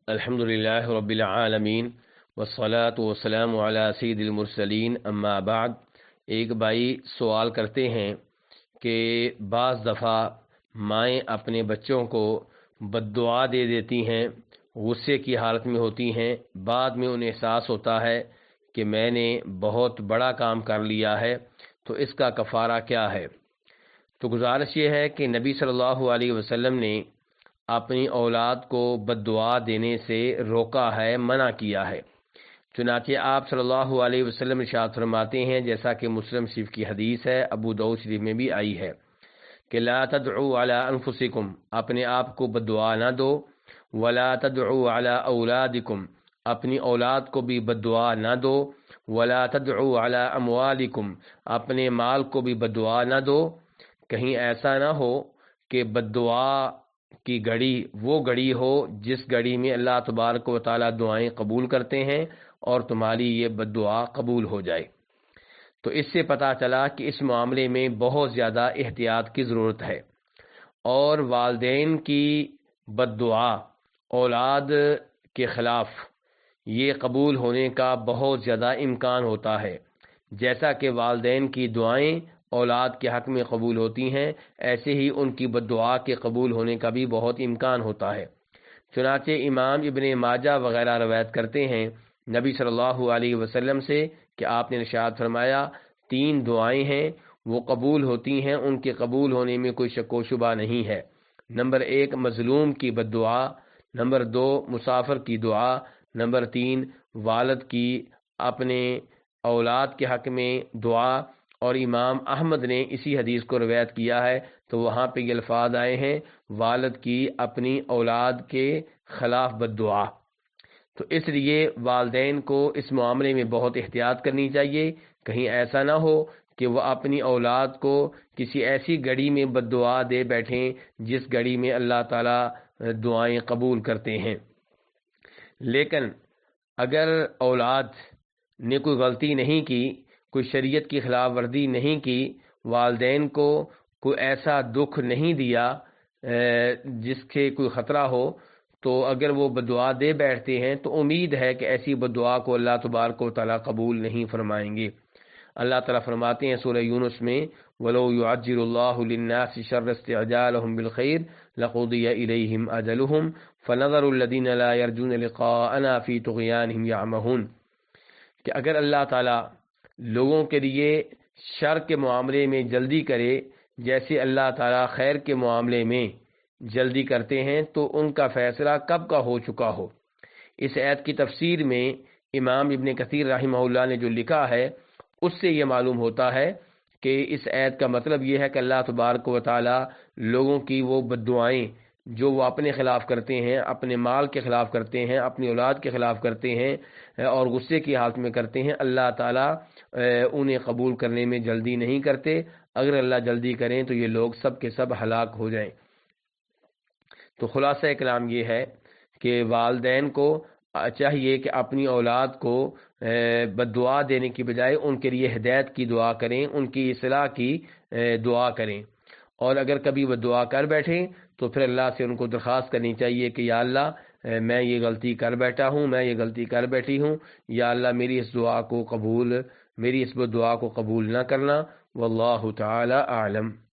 الحمدللہ رب العالمین والصلاة والسلام علی سید المرسلین اما بعد۔ ایک بھائی سوال کرتے ہیں کہ بعض دفعہ مائیں اپنے بچوں کو بد دعا دے دیتی ہیں، غصے کی حالت میں ہوتی ہیں، بعد میں انہیں احساس ہوتا ہے کہ میں نے بہت بڑا کام کر لیا ہے، تو اس کا کفارہ کیا ہے؟ تو گزارش یہ ہے کہ نبی صلی اللہ علیہ وسلم نے اپنی اولاد کو بد دعا دینے سے روکا ہے، منع کیا ہے۔ چنانچہ آپ صلی اللہ علیہ وسلم ارشاد فرماتے ہیں، جیسا کہ مسلم شریف کی حدیث ہے، ابو داؤد شریف میں بھی آئی ہے کہ لا تدعوا علی انفسکم، اپنے آپ کو بد دعا نہ دو، ولا تدعوا علی اولادکم، اپنی اولاد کو بھی بد دعا نہ دو، ولا تدعوا علی اموالکم، اپنے مال کو بھی بد دعا نہ دو۔ کہیں ایسا نہ ہو کہ بد دعا کی گھڑی وہ گھڑی ہو جس گھڑی میں اللہ تبارک و تعالی دعائیں قبول کرتے ہیں اور تمہاری یہ بد دعا قبول ہو جائے۔ تو اس سے پتہ چلا کہ اس معاملے میں بہت زیادہ احتیاط کی ضرورت ہے، اور والدین کی بد دعا اولاد کے خلاف یہ قبول ہونے کا بہت زیادہ امکان ہوتا ہے۔ جیسا کہ والدین کی دعائیں اولاد کے حق میں قبول ہوتی ہیں، ایسے ہی ان کی بد دعا کے قبول ہونے کا بھی بہت امکان ہوتا ہے۔ چنانچہ امام ابن ماجہ وغیرہ روایت کرتے ہیں نبی صلی اللہ علیہ وسلم سے کہ آپ نے ارشاد فرمایا، 3 دعائیں ہیں وہ قبول ہوتی ہیں، ان کے قبول ہونے میں کوئی شک و شبہ نہیں ہے۔ نمبر 1 مظلوم کی بد دعا، نمبر 2 مسافر کی دعا، نمبر 3 والد کی اپنے اولاد کے حق میں دعا۔ اور امام احمد نے اسی حدیث کو روایت کیا ہے تو وہاں پہ یہ الفاظ آئے ہیں، والد کی اپنی اولاد کے خلاف بد دعا۔ تو اس لیے والدین کو اس معاملے میں بہت احتیاط کرنی چاہیے، کہیں ایسا نہ ہو کہ وہ اپنی اولاد کو کسی ایسی گھڑی میں بد دعا دے بیٹھیں جس گھڑی میں اللہ تعالی دعائیں قبول کرتے ہیں۔ لیکن اگر اولاد نے کوئی غلطی نہیں کی، کوئی شریعت کی خلاف ورزی نہیں کی، والدین کو کوئی ایسا دکھ نہیں دیا جس کے کوئی خطرہ ہو، تو اگر وہ بد دعا دے بیٹھتے ہیں تو امید ہے کہ ایسی بد دعا کو اللہ تبارک و تعالی قبول نہیں فرمائیں گے۔ اللہ تعالیٰ فرماتے ہیں سورہ یونس میں، وَلَوْ يُعَجِّلُ اللَّهُ لِلنَّاسِ شَرَّ اسْتِعْجَالِهِمْ بِالْخَيْرِ لَقُضِيَ إِلَيْهِمْ أَجَلُهُمْ فَنَظَرُ الَّذِينَ لَا يَرْجُونَ لِقَاءَنَا فِي طُغْيَانِهِمْ يَعْمَهُونَ، کہ اگر اللہ تعالیٰ لوگوں کے لیے شر کے معاملے میں جلدی کرے جیسے اللہ تعالیٰ خیر کے معاملے میں جلدی کرتے ہیں، تو ان کا فیصلہ کب کا ہو چکا ہو۔ اس آیت کی تفسیر میں امام ابن کثیر رحمہ اللہ نے جو لکھا ہے، اس سے یہ معلوم ہوتا ہے کہ اس آیت کا مطلب یہ ہے کہ اللہ تبارک و تعالی لوگوں کی وہ بد دعائیں جو وہ اپنے خلاف کرتے ہیں، اپنے مال کے خلاف کرتے ہیں، اپنی اولاد کے خلاف کرتے ہیں اور غصے کی حالت میں کرتے ہیں، اللہ تعالیٰ انہیں قبول کرنے میں جلدی نہیں کرتے۔ اگر اللہ جلدی کریں تو یہ لوگ سب کے سب ہلاک ہو جائیں۔ تو خلاصہ کلام یہ ہے کہ والدین کو چاہیے کہ اپنی اولاد کو بد دعا دینے کی بجائے ان کے لیے ہدایت کی دعا کریں، ان کی اصلاح کی دعا کریں، اور اگر کبھی وہ دعا کر بیٹھیں تو پھر اللہ سے ان کو درخواست کرنی چاہیے کہ یا اللہ میں یہ غلطی کر بیٹھا ہوں، میں یہ غلطی کر بیٹھی ہوں، یا اللہ میری اس دعا کو قبول نہ کرنا۔ واللہ تعالی اعلم۔